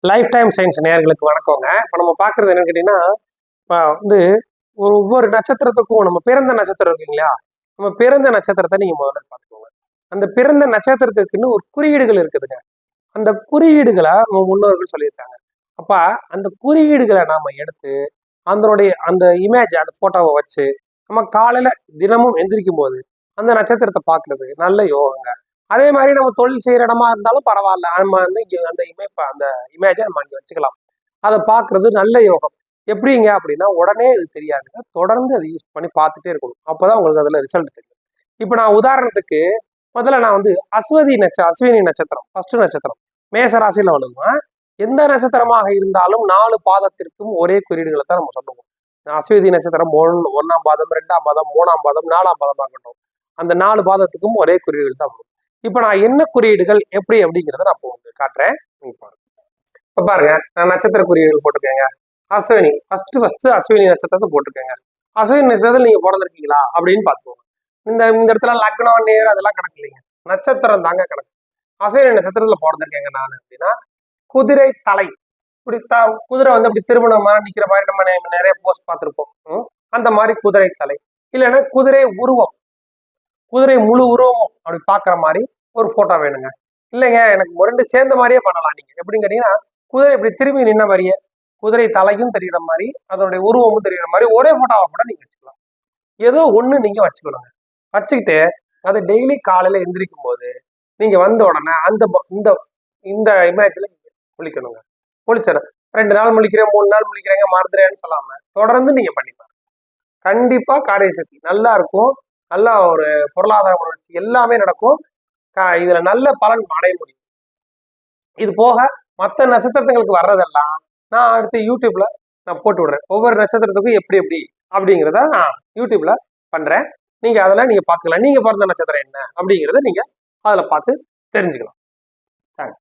Life time science நேயர்களுக்கு வணக்கங்க. இப்போ நம்ம பார்க்குறது என்னன்னு கேட்டிங்கன்னா, இப்போ வந்து ஒவ்வொரு நட்சத்திரத்துக்கும் நம்ம பிறந்த நட்சத்திரம் இருக்கு இல்லையா? நம்ம பிறந்த நட்சத்திரத்த நீங்க முதல்ல பார்த்துக்கோங்க. அந்த பிறந்த நட்சத்திரத்துக்குன்னு ஒரு குறியீடுகள் இருக்குதுங்க. அந்த குறியீடுகள நம்ம முன்னோர்கள் சொல்லியிருக்காங்க. அப்ப அந்த குறியீடுகள நாம எடுத்து, அதனுடைய அந்த அந்த ஃபோட்டோவ வச்சு, நம்ம காலையில தினமும் எந்திரிக்கும்போது, அந்த நட்சத்திரத்த பார்க்குறது நல்ல யோகங்க. அதே மாரி நம்ம தொழில் செய்ற இடமா இருந்தாலும் பரவால்ல. நம்ம வந்து இங்க அந்த இமேஜ நம்ம அங்க வச்சுக்கலாம். அத பார்க்குறது நல்ல யோகம். எப்படிங்க அப்படின்னா, உடனே இது தெரியாதுங்க. தொடர்ந்து அத யூஸ் பண்ணி பார்த்துட்டே இருக்கணும். அப்பதான் உங்களுக்கு அதுல ரிசல்ட் தெரியும். இப்ப நான் உதாரணத்துக்கு, முதல்ல நான் வந்து அஸ்வினி நட்சத்திரம், ஃபர்ஸ்ட் நட்சத்திரம். மேச ராசியில வருமா, எந்த நட்சத்திரமாக இருந்தாலும் 4 பாதத்திற்கும் ஒரே குறியீடுகள தான் நம்ம சொல்லுவோம். அஸ்வதி நட்சத்திரம் 1ஆம் பாதம், 2ஆம் பாதம், 3ஆம் பாதம், 4ஆம் பாதமா இருக்கட்டும். அந்த 4 பாதத்துக்கும் ஒரே குறியீடுகள் தான் வரும். இப்ப நான் என்ன குறியீடுகள் எப்படி அப்படிங்கிறத நான் இப்போ உங்களுக்கு காட்டுறேன். நீங்க பாருங்க. இப்ப பாருங்க, நான் நட்சத்திர குறியீடுகள் போட்டிருக்கேங்க. அஸ்வினி ஃபர்ஸ்ட் அஸ்வினி நட்சத்திரத்தை போட்டிருக்கேங்க. அஸ்வினி நட்சத்திரத்தில் நீங்க பிறந்திருக்கீங்களா அப்படின்னு பார்த்துக்கோங்க. இந்த இடத்துல லக்னம் நேர் அதெல்லாம் கணக்கு இல்லைங்க. நட்சத்திரம் தாங்க கணக்கு. அஸ்வினி நட்சத்திரத்துல பிறந்திருக்கேங்க நான் அப்படின்னா, குதிரை தலை இப்படி குதிரை வந்து அப்படி திருமணமா நிக்கிற மாதிரி நம்ம நிறைய போஸ்ட் பார்த்திருப்போம். அந்த மாதிரி குதிரை தலை, இல்லைன்னா குதிரை உருவம், குதிரை முழு உருவம் அப்படி பாக்குற மாதிரி ஒரு போட்டோ வேணுங்க. இல்லைங்க எனக்கு ரெண்டு சேர்ந்த மாதிரியே பண்ணலாம். நீங்க எப்படின்னு கேட்டீங்கன்னா, குதிரை இப்படி திரும்பி நின்ன மாதிரியே, குதிரை தலையும் தெரிகிற மாதிரி, அதனுடைய உருவமும் தெரிகிற மாதிரி ஒரே போட்டோவை கூட நீங்க வச்சுக்கலாம். ஏதோ ஒண்ணு நீங்க வச்சுக்கணுங்க. வச்சுக்கிட்டு அதை டெய்லி காலையில எந்திரிக்கும் போது நீங்க வந்த உடனே இந்த இந்த இமேஜ்ல குளிக்கணுங்க. குளிச்சிடும் 2 நாள் முழிக்கிறேன், 3 நாள் முழிக்கிறேங்க, மறந்துறேன்னு சொல்லாம தொடர்ந்து நீங்க பண்ணிப்பாருங்க. கண்டிப்பா காரிய சக்தி நல்லா இருக்கும். நல்லா ஒரு பொருளாதார வளர்ச்சி எல்லாமே நடக்கும். இதுல நல்ல பலன் அடைய முடியும். இது போக மற்ற நட்சத்திரங்களுக்கு வர்றதெல்லாம் நான் அடுத்து யூடியூப்ல நான் போட்டு விடுறேன். ஒவ்வொரு நட்சத்திரத்துக்கும் எப்படி எப்படி அப்படிங்கிறத நான் யூடியூப்ல பண்றேன். நீங்க அதெல்லாம் நீங்க பார்த்துக்கலாம். நீங்க பிறந்த நட்சத்திரம் என்ன அப்படிங்கிறத நீங்க அதுல பார்த்து தெரிஞ்சுக்கலாம். தேங்க்ஸ்.